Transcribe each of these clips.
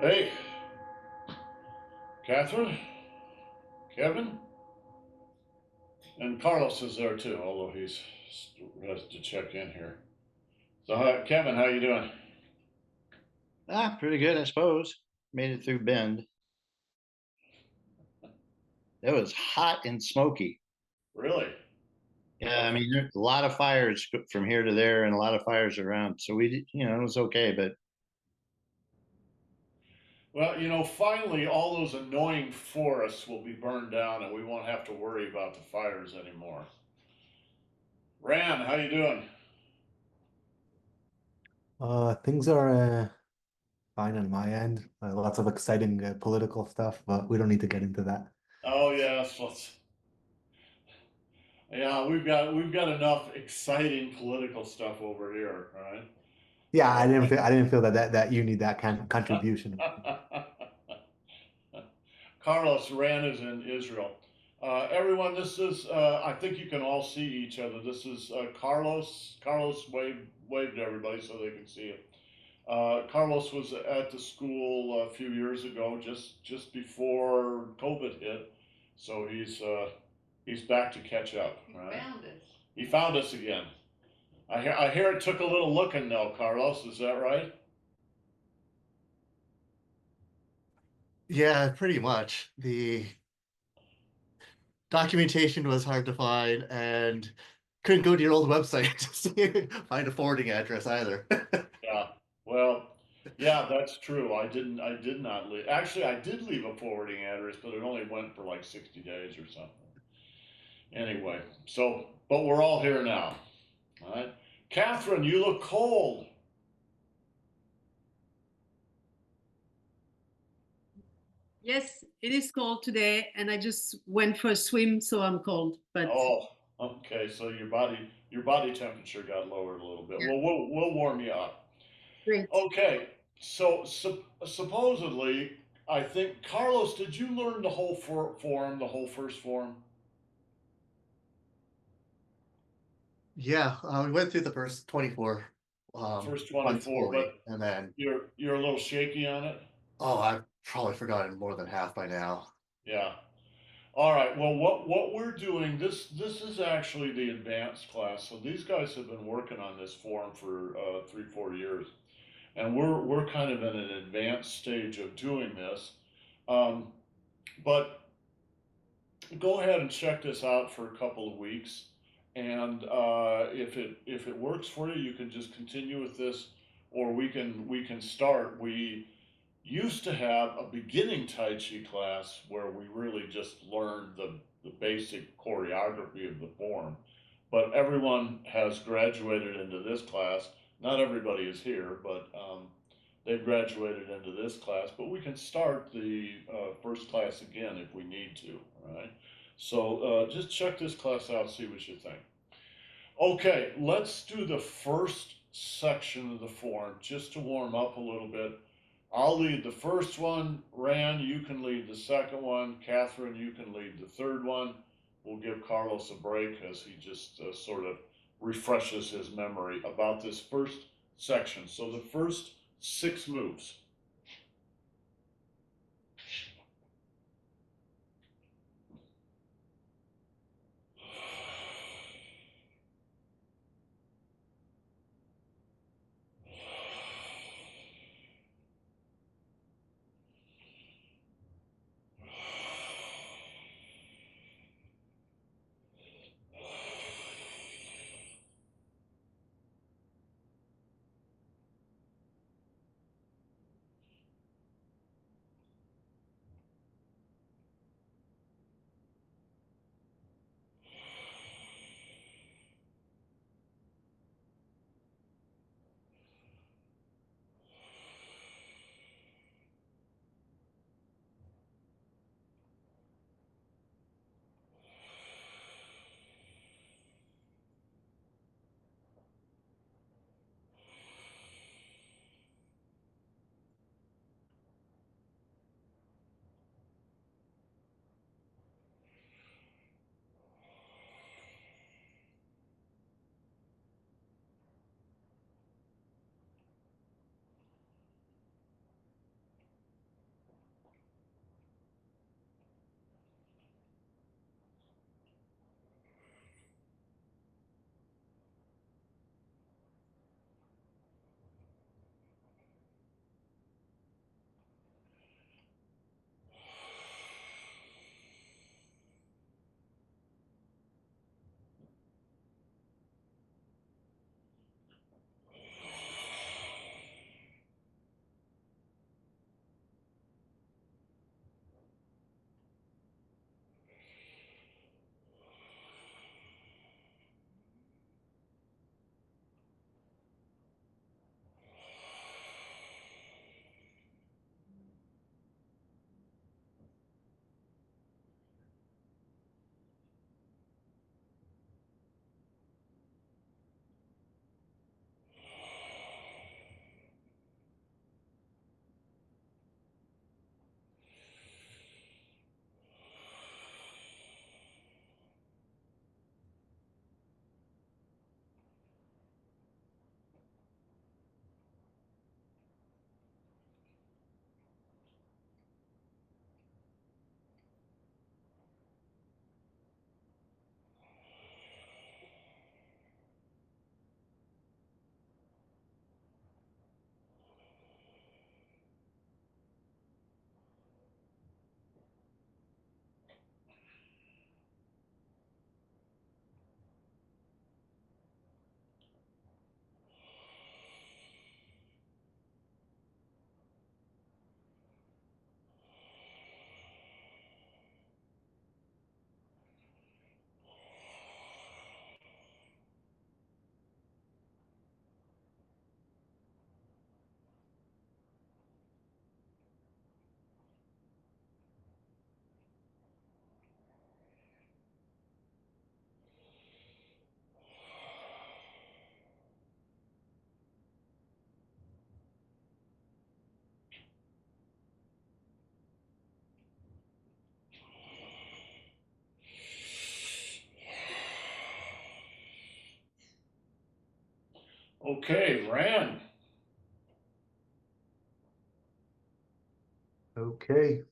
Hey, Catherine, Kevin, and Carlos is there too, although he's has to check in here. So, Kevin, how you doing? Pretty good, I suppose. Made it through Bend. It was hot and smoky. Really? Yeah, I Okay. mean, there's a lot of fires from here to there and a lot of fires around. So it was okay. But Well, finally, all those annoying forests will be burned down, and we won't have to worry about the fires anymore. Ran, how you doing? Things are fine on my end. Lots of exciting political stuff, but we don't need to get into that. Oh yes, let's. Yeah, we've got enough exciting political stuff over here, right? Yeah, Uh, I didn't feel that you need that kind of contribution. Carlos Ran is in Israel. Everyone, this is, I think you can all see each other. This is Carlos. Carlos waved to everybody so they can see it. Carlos was at the school a few years ago, just before COVID hit. So he's back to catch up, right? Found us. He found us again. I hear it took a little looking though, Carlos. Is that right? Yeah, pretty much. The documentation was hard to find and couldn't go to your old website to find a forwarding address either. Yeah. Well, yeah, that's true. I did not leave. Actually, I did leave a forwarding address, but it only went for like 60 days or something. Anyway, but we're all here now. All right. Catherine, you look cold. Yes, it is cold today, and I just went for a swim, so I'm cold. But Oh, okay. So your body temperature got lowered a little bit. yeah, Well, we'll warm you up. great. Okay. So supposedly, I think Carlos, did you learn the whole form, the whole first form? Yeah, we went through the first 24 First months 24, fully, but and then you're a little shaky on it. I've probably forgotten more than half by now. Yeah. All right. Well, what we're doing this is actually the advanced class. So these guys have been working on this form for 3 4 years, and we're kind of in an advanced stage of doing this. Um, but go ahead and check this out for a couple of weeks, and if it works for you, you can just continue with this, or we can start. We used to have a beginning Tai Chi class where we really just learned the basic choreography of the form. But everyone has graduated into this class. Not everybody is here, but they've graduated into this class. But we can start the first class again if we need to, right? So just check this class out, see what you think. Okay, let's do the first section of the form just to warm up a little bit. I'll lead the first one. Ran, you can lead the second one. Catherine, you can lead the third one. We'll give Carlos a break as he just sort of refreshes his memory about this first section. So the first 6 moves. Okay, Ran. Okay.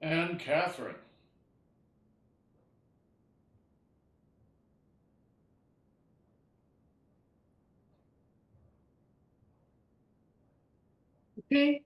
And Catherine. Okay.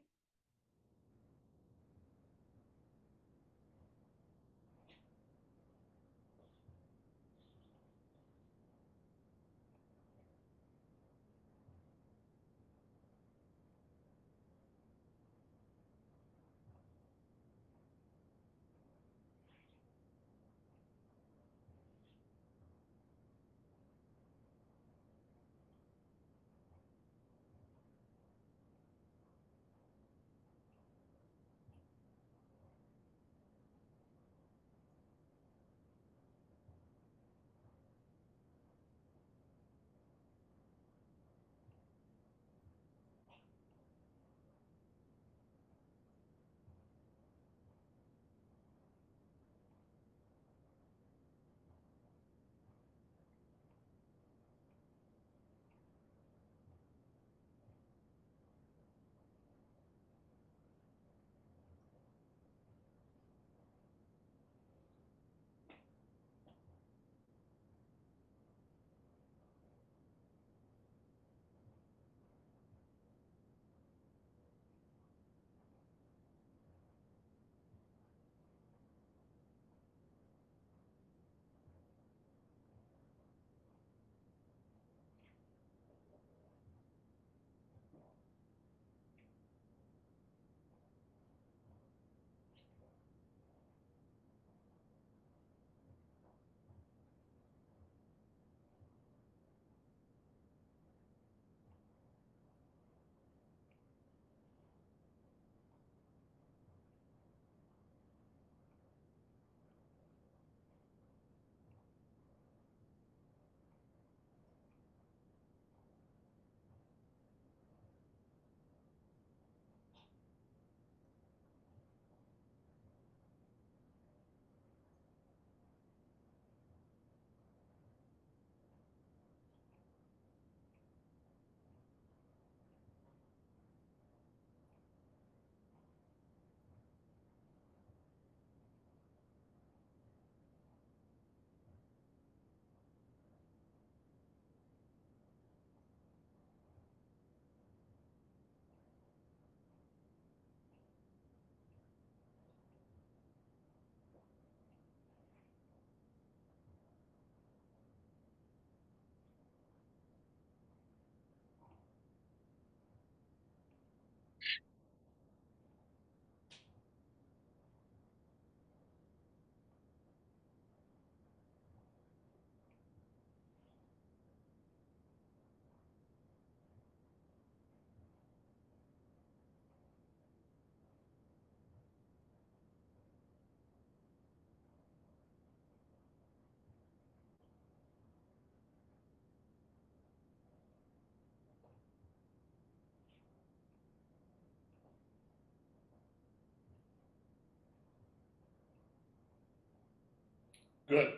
Good.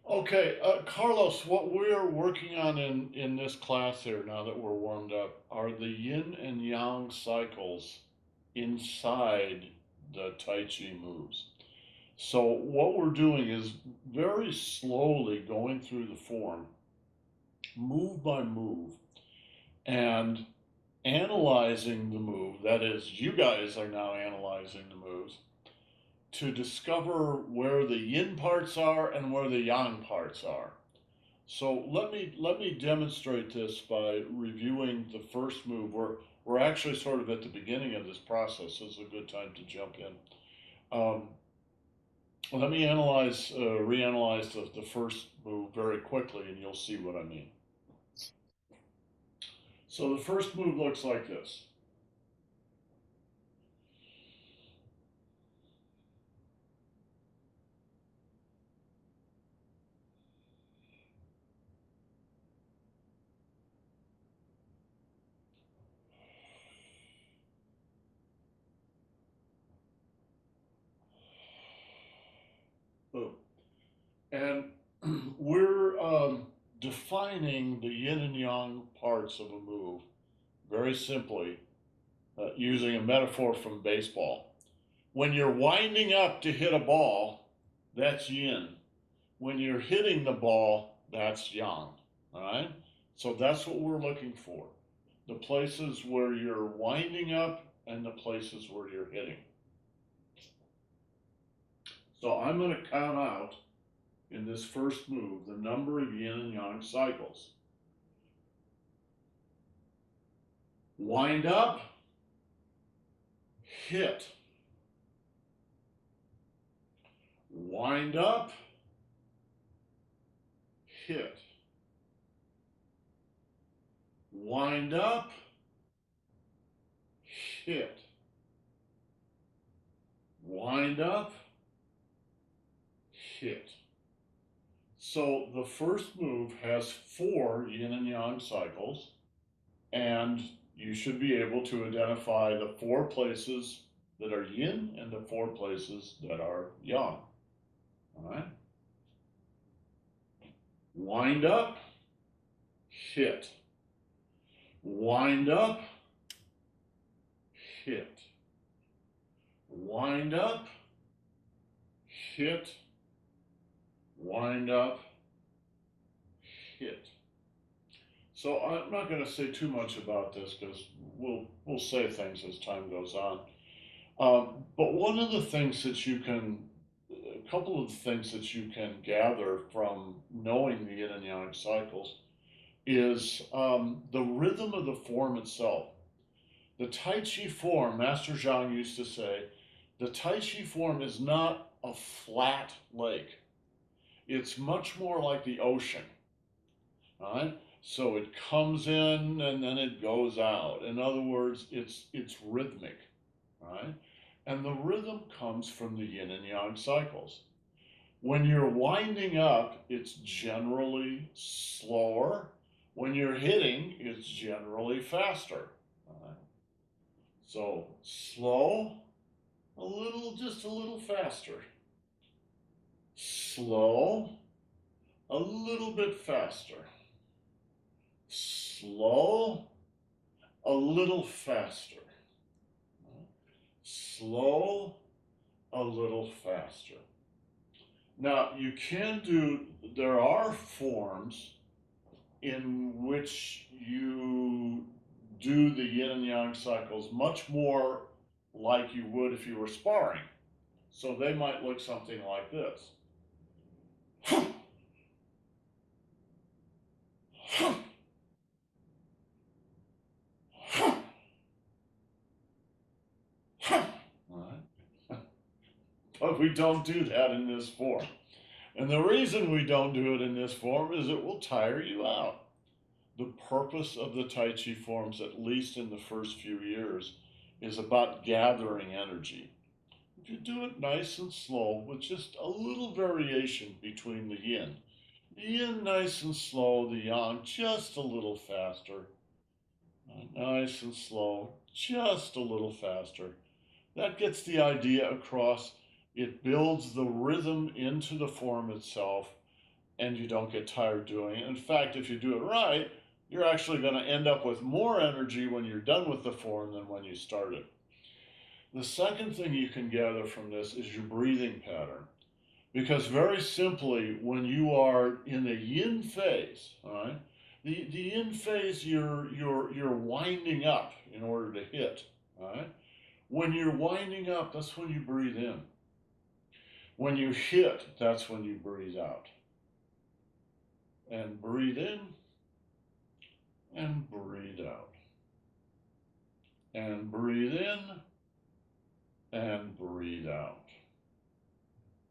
Okay, Carlos, what we're working on in this class here, now that we're warmed up, are the yin and yang cycles inside the Tai Chi moves. So what we're doing is very slowly going through the form, move by move, and analyzing the move. That is, you guys are now analyzing the moves to discover where the yin parts are and where the yang parts are. So let me demonstrate this by reviewing the first move. We're actually sort of at the beginning of this process. This is a good time to jump in. Let me reanalyze the first move very quickly, and you'll see what I mean. So the first move looks like this. Boom. And we're defining the yin and yang parts of a move very simply using a metaphor from baseball. When you're winding up to hit a ball, that's yin. When you're hitting the ball, that's yang. All right? So that's what we're looking for. The places where you're winding up and the places where you're hitting. So I'm going to count out in this first move the number of yin and yang cycles. Wind up, hit. Wind up, hit. Wind up, hit. Wind up, hit. So the first move has 4 yin and yang cycles, and you should be able to identify the 4 places that are yin and the 4 places that are yang. All right? Wind up, hit. Wind up, hit. Wind up, hit. Wind up, hit. So I'm not going to say too much about this because we'll say things as time goes on. But one of the things that you can, a couple of the things that you can gather from knowing the yin and yang cycles is the rhythm of the form itself. The Tai Chi form, Master Zhang used to say, the Tai Chi form is not a flat lake. It's much more like the ocean. All right? So it comes in and then it goes out. In other words, it's rhythmic. All right? And the rhythm comes from the yin and yang cycles. When you're winding up, it's generally slower. When you're hitting, it's generally faster. All right? So slow, just a little faster. Slow, a little bit faster. Slow, a little faster. Slow, a little faster. Now, there are forms in which you do the yin and yang cycles much more like you would if you were sparring. So they might look something like this. But we don't do that in this form. And the reason we don't do it in this form is it will tire you out. The purpose of the Tai Chi forms, at least in the first few years, is about gathering energy. If you do it nice and slow with just a little variation between the yin. The yin nice and slow, the yang just a little faster. Nice and slow, just a little faster. That gets the idea across. It builds the rhythm into the form itself, and you don't get tired doing it. In fact, if you do it right, you're actually going to end up with more energy when you're done with the form than when you started. The second thing you can gather from this is your breathing pattern. Because very simply, when you are in the yin phase, all right, the yin phase, you're winding up in order to hit, all right. When you're winding up, that's when you breathe in. When you hit, that's when you breathe out. And breathe in and breathe out. And breathe in and breathe out.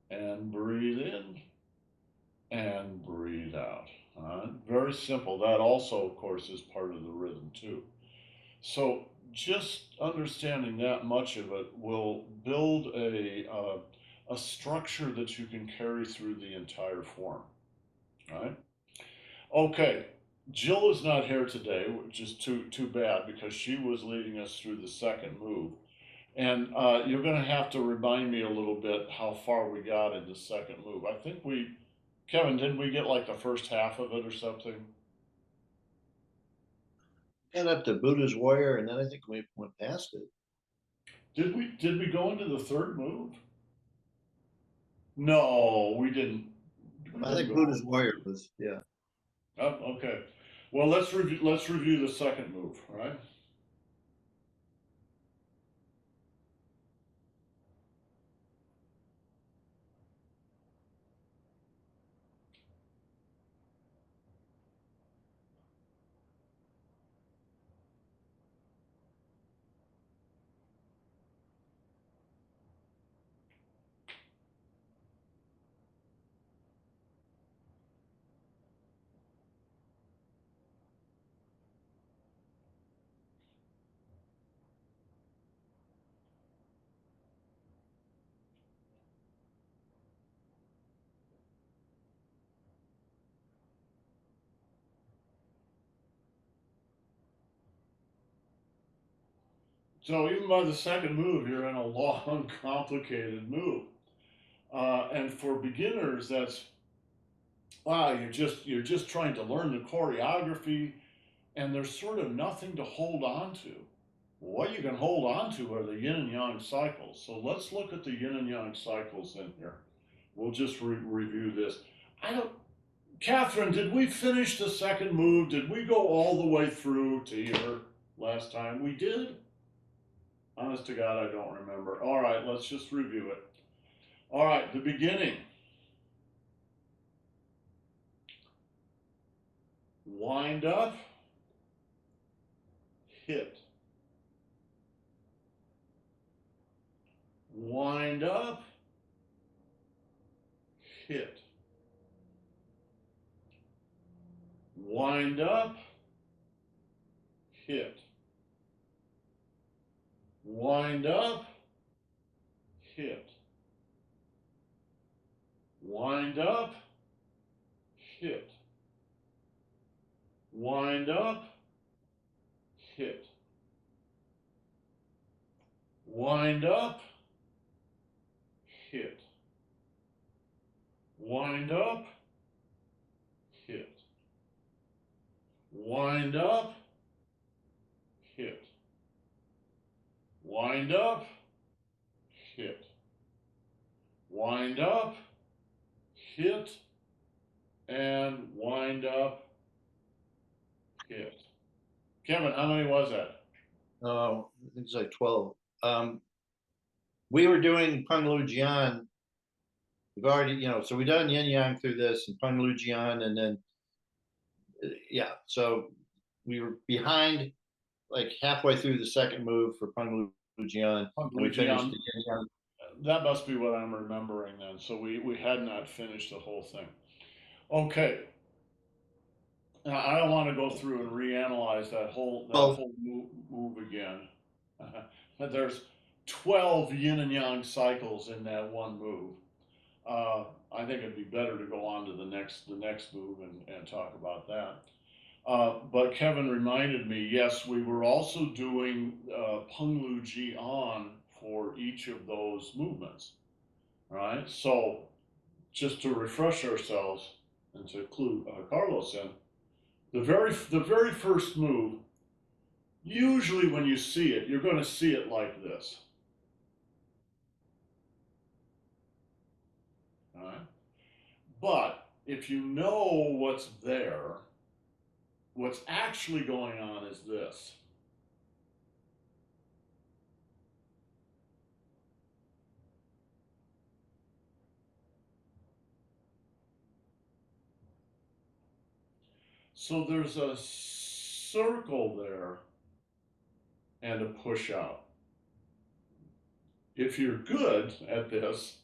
And breathe in and breathe out. Very simple. That also, of course, is part of the rhythm too. So just understanding that much of it will build a structure that you can carry through the entire form. Right? Okay. Jill is not here today, which is too bad because she was leading us through the second move. And you're going to have to remind me a little bit how far we got in the second move. I think Kevin, didn't we get like the first half of it or something? Got up to Buddha's Warrior, and then I think we went past it. Did we go into the third move? No, we didn't. I think Buddha's Warrior was, yeah. Oh, okay. Well, let's review the second move, right? So even by the second move, you're in a long, complicated move. And for beginners, that's wow, you're just trying to learn the choreography, and there's sort of nothing to hold on to. What you can hold on to are the yin and yang cycles. So let's look at the yin and yang cycles in here. We'll just review this. Catherine, did we finish the second move? Did we go all the way through to here last time? We did? Honest to God, I don't remember. All right, let's just review it. All right, the beginning. Wind up, hit. Wind up, hit. Wind up, hit. Wind up, hit. Wind up, hit. Wind up, hit. Wind up, hit. Wind up, hit. Wind up, hit. Wind up, hit. Wind up, hit, and wind up, hit. Kevin, how many was that? Oh, I think it's like 12. We were doing Peng Lu Jian. We've already, so we done yin yang through this and Peng Lu Jian, and then yeah, so we were behind like halfway through the second move for Peng Lu Jian, and we finished the yin yang. That must be what I'm remembering then. So we had not finished the whole thing. Okay. Now I don't want to go through and reanalyze that whole move again. There's 12 yin and yang cycles in that one move. I think it'd be better to go on to the next move and talk about that. But Kevin reminded me, yes, we were also doing Peng Lu Ji on for each of those movements. right? So just to refresh ourselves and to clue Carlos in, the very first move, usually when you see it, you're going to see it like this. All right? But if you know what's there, what's actually going on is this. So there's a circle there and a push out. If you're good at this,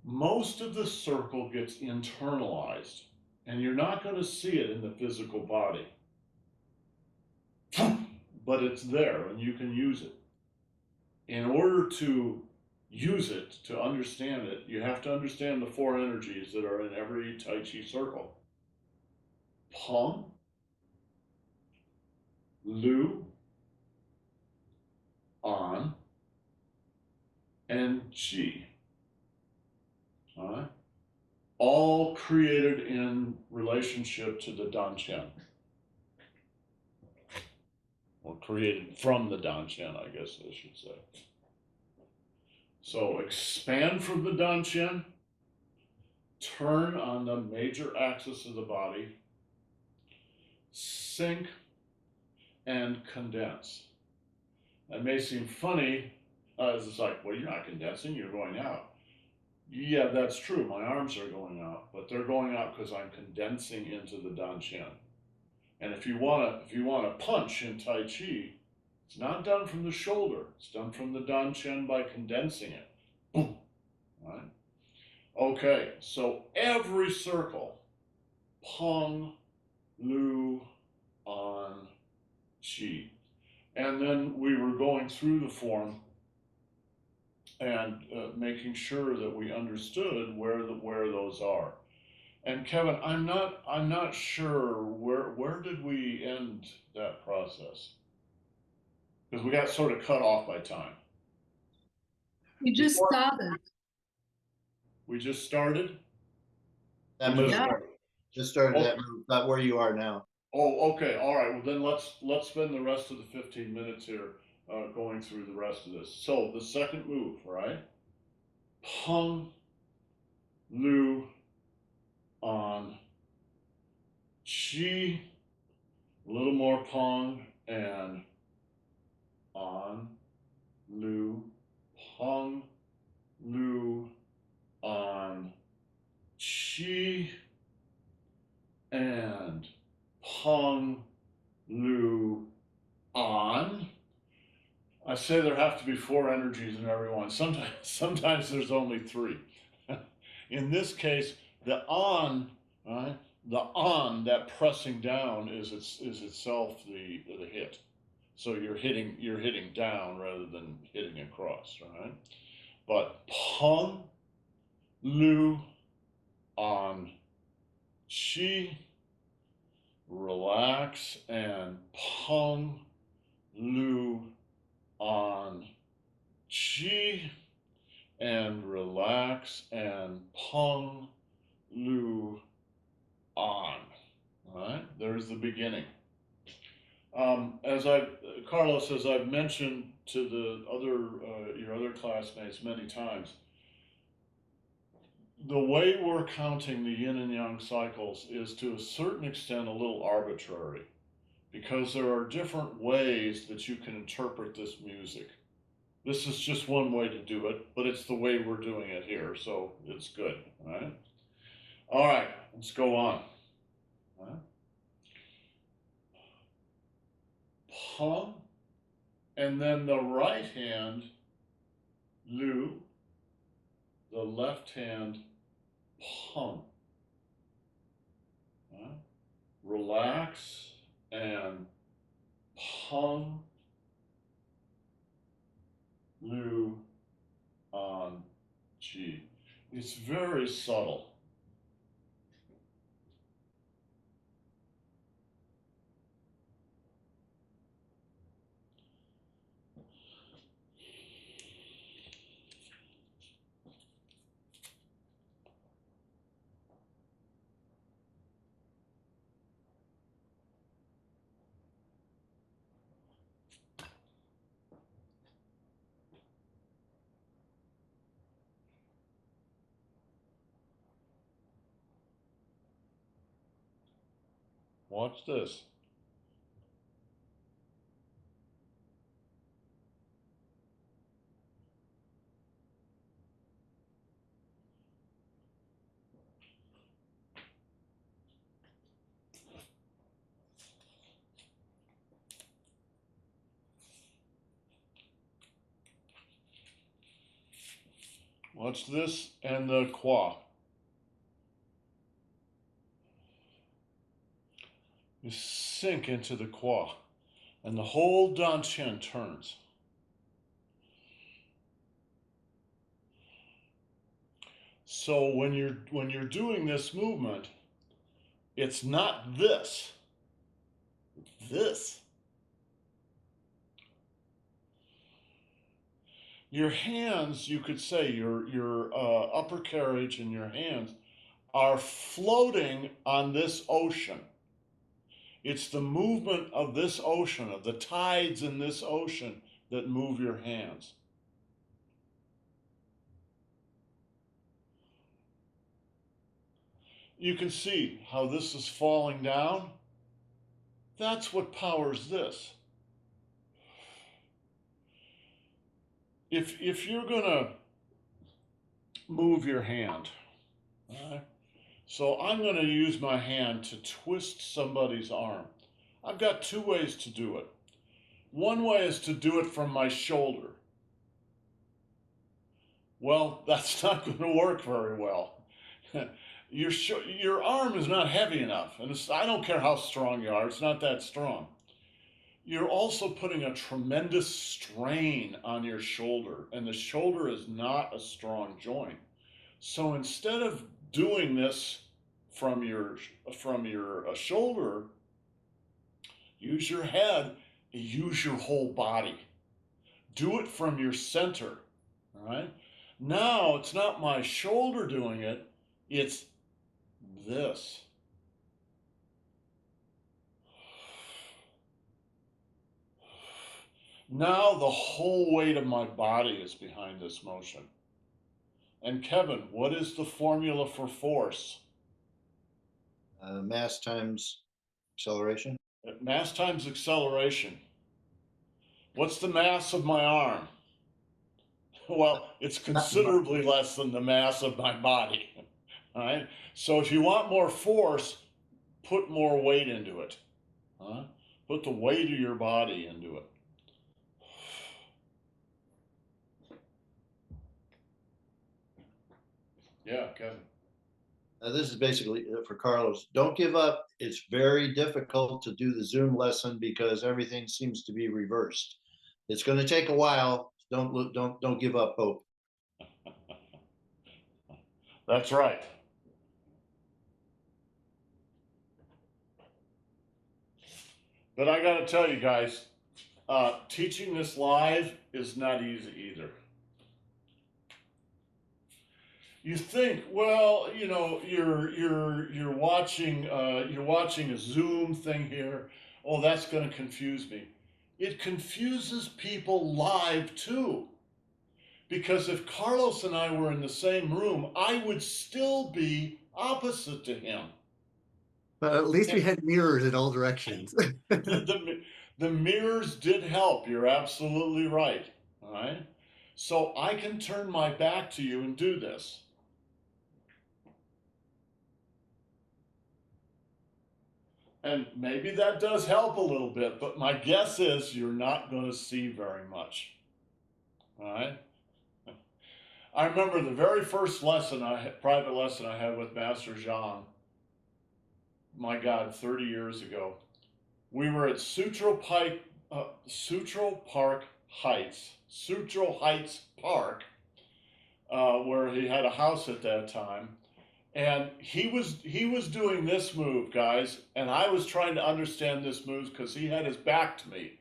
most of the circle gets internalized and you're not going to see it in the physical body. But it's there and you can use it. In order to use it, to understand it, you have to understand the 4 energies that are in every Tai Chi circle. Peng, Lu, An, and Qi. All right? All created in relationship to the Danqian. Or created from the Danqian, I guess I should say. So expand from the Danqian, turn on the major axis of the body, sink, and condense. That may seem funny, it's like, well, you're not condensing, you're going out. Yeah, that's true, my arms are going out, but they're going out because I'm condensing into the Danqian. And if you wanna punch in Tai Chi, it's not done from the shoulder, it's done from the Danqian by condensing it. Boom. Right? Okay, so every circle, Peng, Lu, An, Qi. And then we were going through the form and making sure that we understood where those are. And Kevin, I'm not sure where did we end that process? Because we got sort of cut off by time. We just started. We just started? That We move, just Yeah. started. just started Oh. that move, not where you are now. Oh, okay, all right. Well, then let's spend the rest of the 15 minutes here going through the rest of this. So the second move, right? Peng, Lu, An, Qi, a little more Peng, and An, Lu, Peng, Lu, An, Qi, and Peng, Lu, An. I say there have to be 4 energies in every one. Sometimes there's only 3. In this case, the An, right? The An, that pressing down is itself the hit. So you're hitting down rather than hitting across, right? But Peng, Lu, An, Qi, relax, and Peng, Lu, An, Qi, and relax, and Peng, Lu, An. All right, there's the beginning. Carlos, as I've mentioned to the other your other classmates many times, the way we're counting the yin and yang cycles is to a certain extent a little arbitrary, because there are different ways that you can interpret this music. This is just one way to do it, but it's the way we're doing it here, so it's good, right? All right, let's go on. Peng, and then the right hand, Lu, the left hand, Peng. Relax and Peng, Lu, An, Qi. It's very subtle. Watch this. Watch this and the qua. You sink into the qua, and the whole Dan Chen turns. So when you're doing this movement, it's not this. It's this. Your hands, you could say, your upper carriage and your hands are floating on this ocean. It's the movement of this ocean, of the tides in this ocean, that move your hands. You can see how this is falling down. That's what powers this. If you're gonna move your hand, all right? So I'm gonna use my hand to twist somebody's arm. I've got two ways to do it. One way is to do it from my shoulder. Well, that's not going to work very well. Your arm is not heavy enough, and I don't care how strong you are, it's not that strong. You're also putting a tremendous strain on your shoulder, and the shoulder is not a strong joint. So instead of doing this from your shoulder, use your head, use your whole body. Do it from your center, all right? Now it's not my shoulder doing it, it's this. Now the whole weight of my body is behind this motion. And Kevin, what is the formula for force? Mass times acceleration. Mass times acceleration. What's the mass of my arm? Well, it's considerably less than the mass of my body. All right. So if you want more force, put more weight into it. Put the weight of your body into it. Yeah, Kevin. This is basically for Carlos. Don't give up. It's very difficult to do the Zoom lesson because everything seems to be reversed. It's going to take a while. Don't give up hope. That's right. But I got to tell you guys, teaching this live is not easy either. You think, well, you know, you're watching a Zoom thing here. Oh, that's going to confuse me. It confuses people live too. Because if Carlos and I were in the same room, I would still be opposite to him. But at least we had mirrors in all directions. The mirrors did help. You're absolutely right. All right. So I can turn my back to you and do this. And maybe that does help a little bit, but my guess is you're not going to see very much. All right. I remember the very first private lesson I had with Master Zhang. My God, 30 years ago. We were at Sutro Park Heights, Sutro Heights Park, where he had a house at that time. And he was doing this move, guys, and I was trying to understand this move because he had his back to me.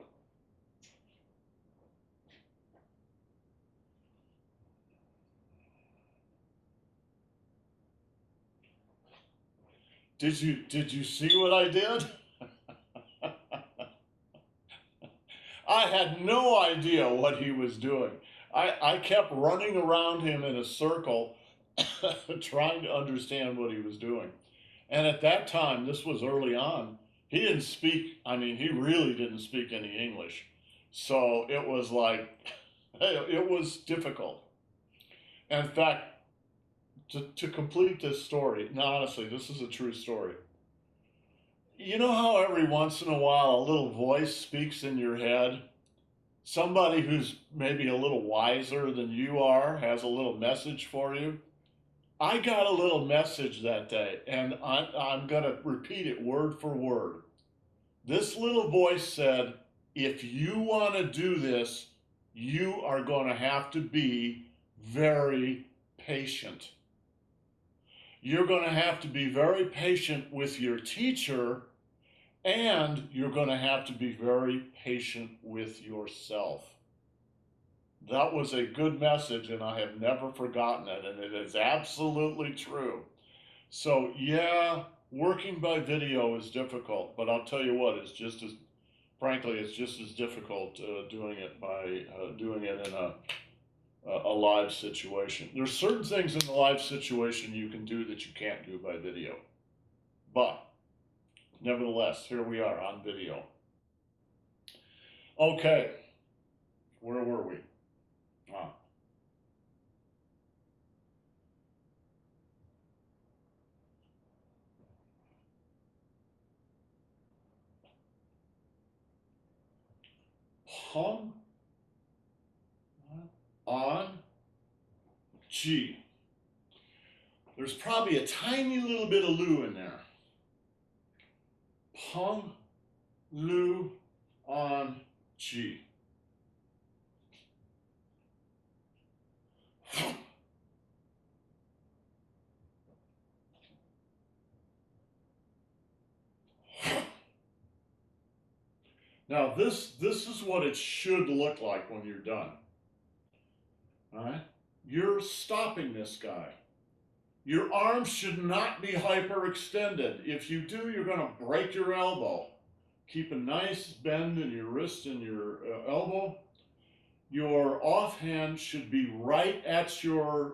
Did you see what I did? I had no idea what he was doing. I kept running around him in a circle trying to understand what he was doing. And at that time, this was early on, he didn't speak, I mean, he really didn't speak any English. So it was like, it was difficult. In fact, to complete this story, no, honestly, this is a true story. You know how every once in a while a little voice speaks in your head? Somebody who's maybe a little wiser than you are has a little message for you. I got a little message that day, and I'm going to repeat it word for word. This little voice said, if you want to do this, you are going to have to be very patient. You're going to have to be very patient with your teacher, and you're going to have to be very patient with yourself. That was a good message, and I have never forgotten it, and it is absolutely true. So, yeah, working by video is difficult, but I'll tell you what, it's just as, frankly, it's just as difficult doing it in a live situation. There's certain things in the live situation you can do that you can't do by video, but nevertheless, here we are on video. Okay, where were we? Hung on G. There's probably a tiny little bit of Lu in there. Hung Lu on G. Now this is what it should look like when you're done. All right? You're stopping this guy. Your arms should not be hyperextended. If you do, you're going to break your elbow. Keep a nice bend in your wrist and your elbow. Your offhand should be right at your,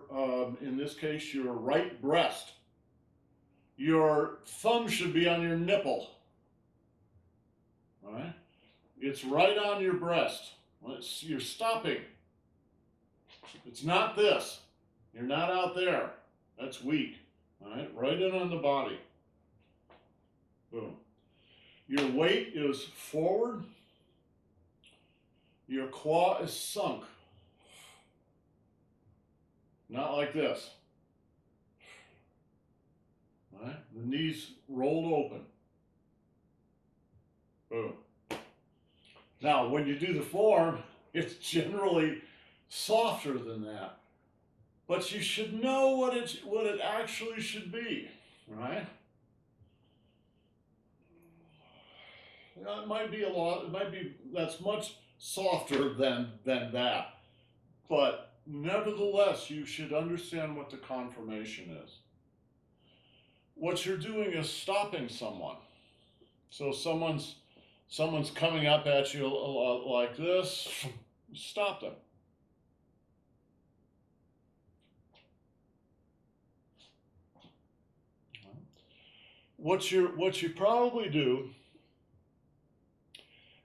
in this case, your right breast. Your thumb should be on your nipple. All right? It's right on your breast. You're stopping. It's not this. You're not out there. That's weak. All right? Right in on the body. Boom. Your weight is forward. Your quad is sunk. Not like this. All right? The knees rolled open. Boom. Now, when you do the form, it's generally softer than that. But you should know what it actually should be, right? It might be a lot, that's much softer than that. But nevertheless, you should understand what the conformation is. What you're doing is stopping someone. So someone's coming up at you like this, stop them. What you probably do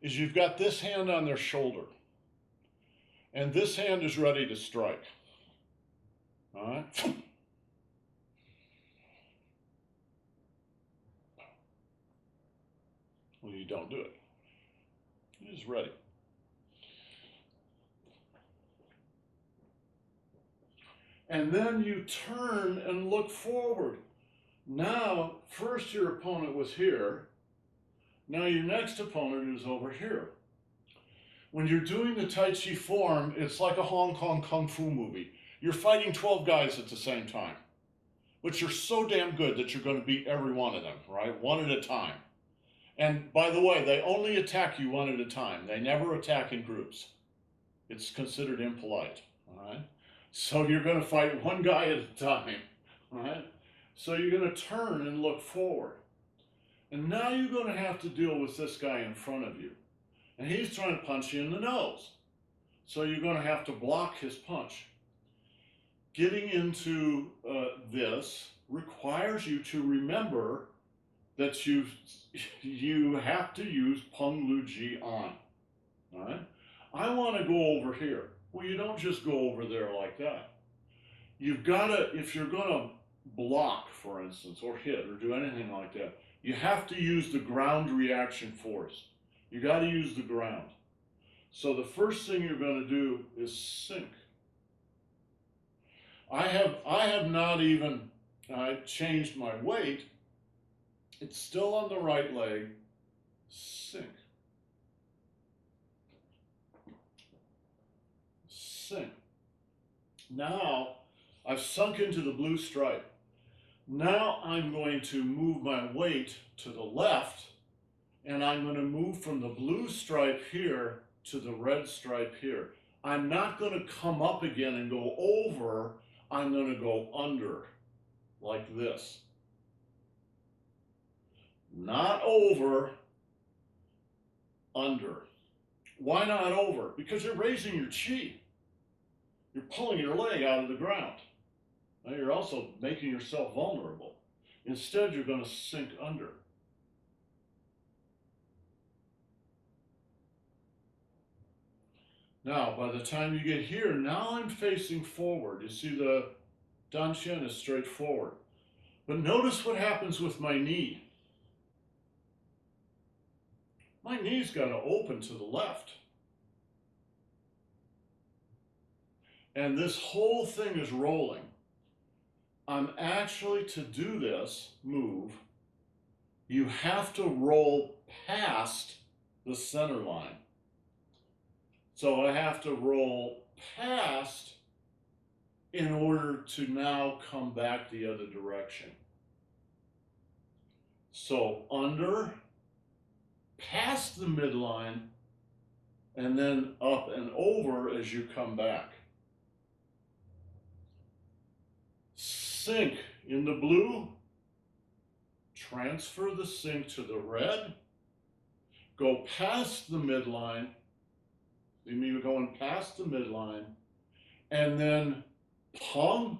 is you've got this hand on their shoulder, and this hand is ready to strike. All right? Well, you don't do it. You're just ready. And then you turn and look forward. Now, first your opponent was here. Now your next opponent is over here. When you're doing the Tai Chi form, it's like a Hong Kong Kung Fu movie. You're fighting 12 guys at the same time. But you're so damn good that you're going to beat every one of them, right? One at a time. And by the way, they only attack you one at a time. They never attack in groups. It's considered impolite, all right? So you're going to fight one guy at a time, all right? So you're going to turn and look forward. And now you're going to have to deal with this guy in front of you. And he's trying to punch you in the nose. So you're going to have to block his punch. Getting into this requires you to remember that you have to use Peng Lu Ji on. All right? I want to go over here. Well, you don't just go over there like that. You've got to, if you're going to block, for instance, or hit or do anything like that, you have to use the ground reaction force. You got to use the ground. So the first thing you're going to do is sink. I have not even changed my weight. It's still on the right leg. Sink. Sink. Now I've sunk into the blue stripe. Now I'm going to move my weight to the left, and I'm going to move from the blue stripe here to the red stripe here. I'm not going to come up again and go over. I'm going to go under, like this. Not over, under. Why not over? Because you're raising your chi. You're pulling your leg out of the ground. Now you're also making yourself vulnerable. Instead, you're going to sink under. Now, by the time you get here, now I'm facing forward. You see the Dan Shen is straight forward. But notice what happens with my knee. My knee's got to open to the left. And this whole thing is rolling. I'm actually, to do this move, you have to roll past the center line. So I have to roll past in order to now come back the other direction. So under, past the midline, and then up and over as you come back. Sink in the blue, transfer the sink to the red, go past the midline, you mean you're going past the midline, and then Peng,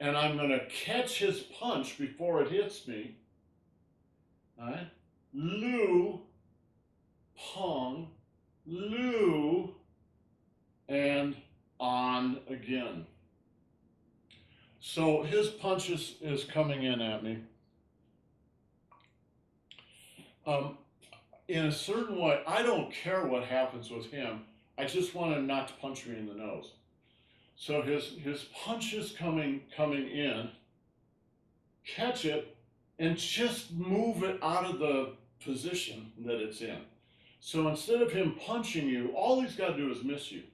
and I'm going to catch his punch before it hits me. All right? Lu, Peng, Lu, and on again. So his punch is coming in at me. In a certain way, I don't care what happens with him. I just want him not to punch me in the nose. So his punch is coming in, catch it, and just move it out of the position that it's in. So instead of him punching you, all he's got to do is miss you.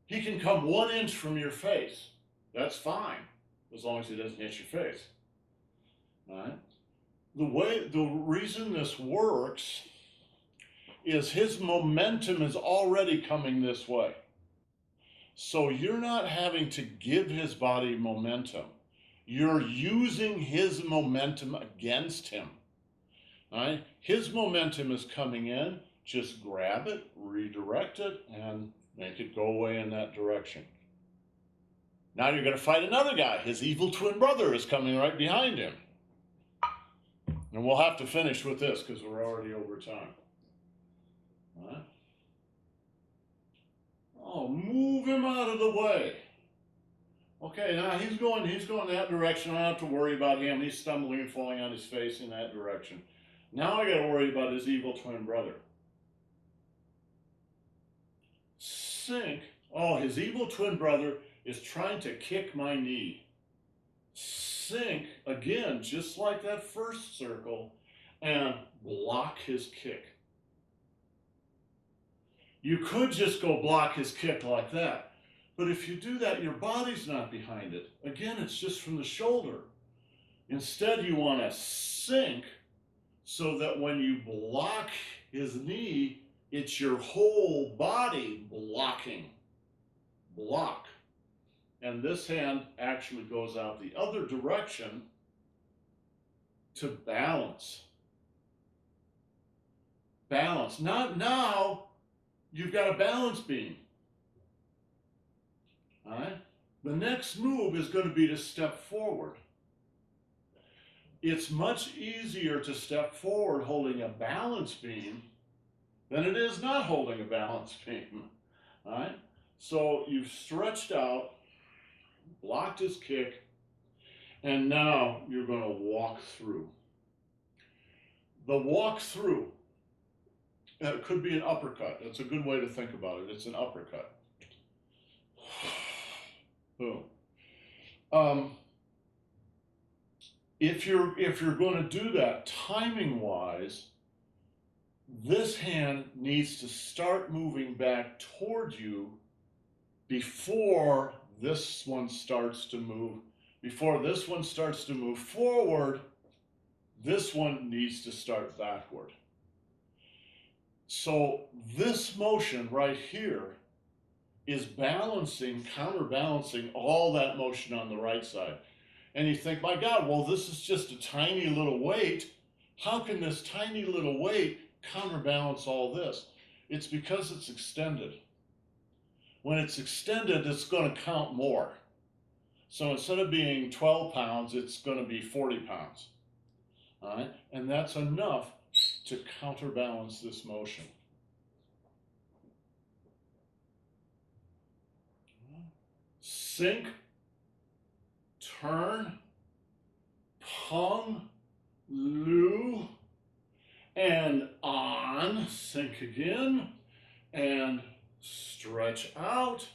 He can come 1 inch from your face. That's fine, as long as he doesn't hit your face. All right? The reason this works is his momentum is already coming this way. So you're not having to give his body momentum. You're using his momentum against him. All right? His momentum is coming in. Just grab it, redirect it, and make it go away in that direction. Now you're going to fight another guy. His evil twin brother is coming right behind him. And we'll have to finish with this because we're already over time. All right? Oh, move him out of the way. Okay, now he's going that direction. I don't have to worry about him. He's stumbling and falling on his face in that direction. Now I got to worry about his evil twin brother. Sink. Oh, his evil twin brother is trying to kick my knee. Sink again, just like that first circle, and block his kick. You could just go block his kick like that, but if you do that, your body's not behind it. Again, it's just from the shoulder. Instead, you want to sink so that when you block his knee, it's your whole body blocking. Block. And this hand actually goes out the other direction to balance. Balance. Not now, you've got a balance beam. All right? The next move is going to be to step forward. it's much easier to step forward holding a balance beam than it is not holding a balance beam. All right? So you've stretched out, blocked his kick, and now you're going to walk through. The walk through could be an uppercut. That's a good way to think about it. It's an uppercut. Boom. If you're going to do that timing wise, this hand needs to start moving back toward you before this one starts to move. Before this one starts to move forward, this one needs to start backward. So this motion right here is balancing, counterbalancing all that motion on the right side. And you think, my God, well, this is just a tiny little weight. How can this tiny little weight counterbalance all this? It's because it's extended. When it's extended, it's going to count more. So instead of being 12 pounds, it's going to be 40 pounds. All right? And that's enough to counterbalance this motion. Sink, turn, pung, lu, and on, sink again, and stretch out,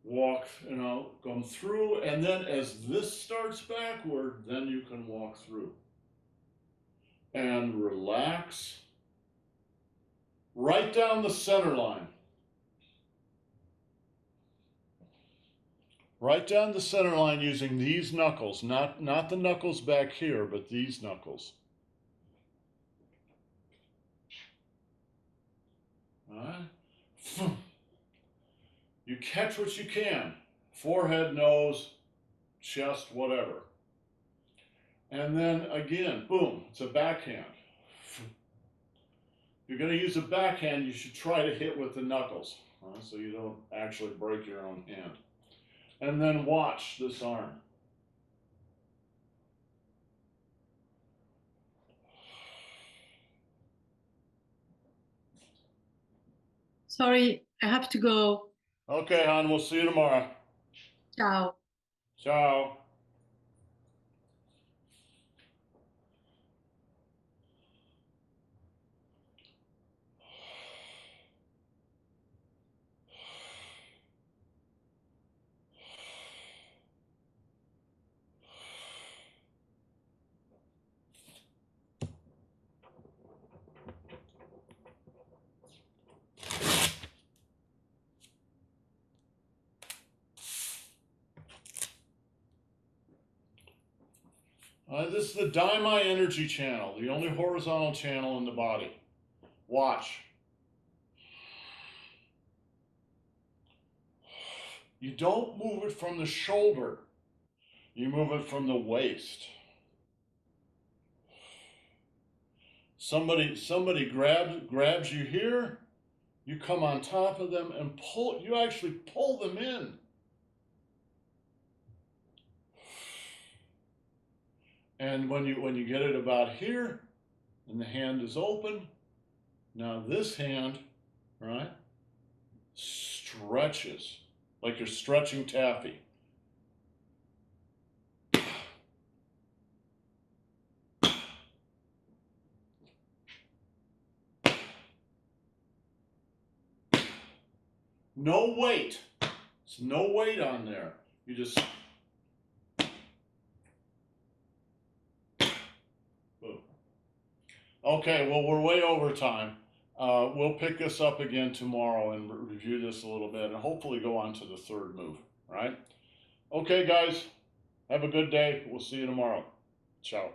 walk, come through, and then as this starts backward, then you can walk through. And relax, right down the center line. Right down the center line using these knuckles, not the knuckles back here, but these knuckles. All right. You catch what you can. Forehead, nose, chest, whatever. And then again, boom, it's a backhand. If you're going to use a backhand, you should try to hit with the knuckles, so you don't actually break your own hand. And then watch this arm. Sorry, I have to go. Okay, hon, we'll see you tomorrow. Ciao. Ciao. This is the Daimai energy channel, the only horizontal channel in the body. Watch. You don't move it from the shoulder. You move it from the waist. Somebody grabs you here, you come on top of them and pull, you actually pull them in. And when you get it about here, and the hand is open, now this hand, right, stretches like you're stretching taffy. No weight. There's no weight on there. You just boom. Okay, well, we're way over time. We'll pick this up again tomorrow and review this a little bit and hopefully go on to the third move, right? Okay, guys, have a good day. We'll see you tomorrow. Ciao.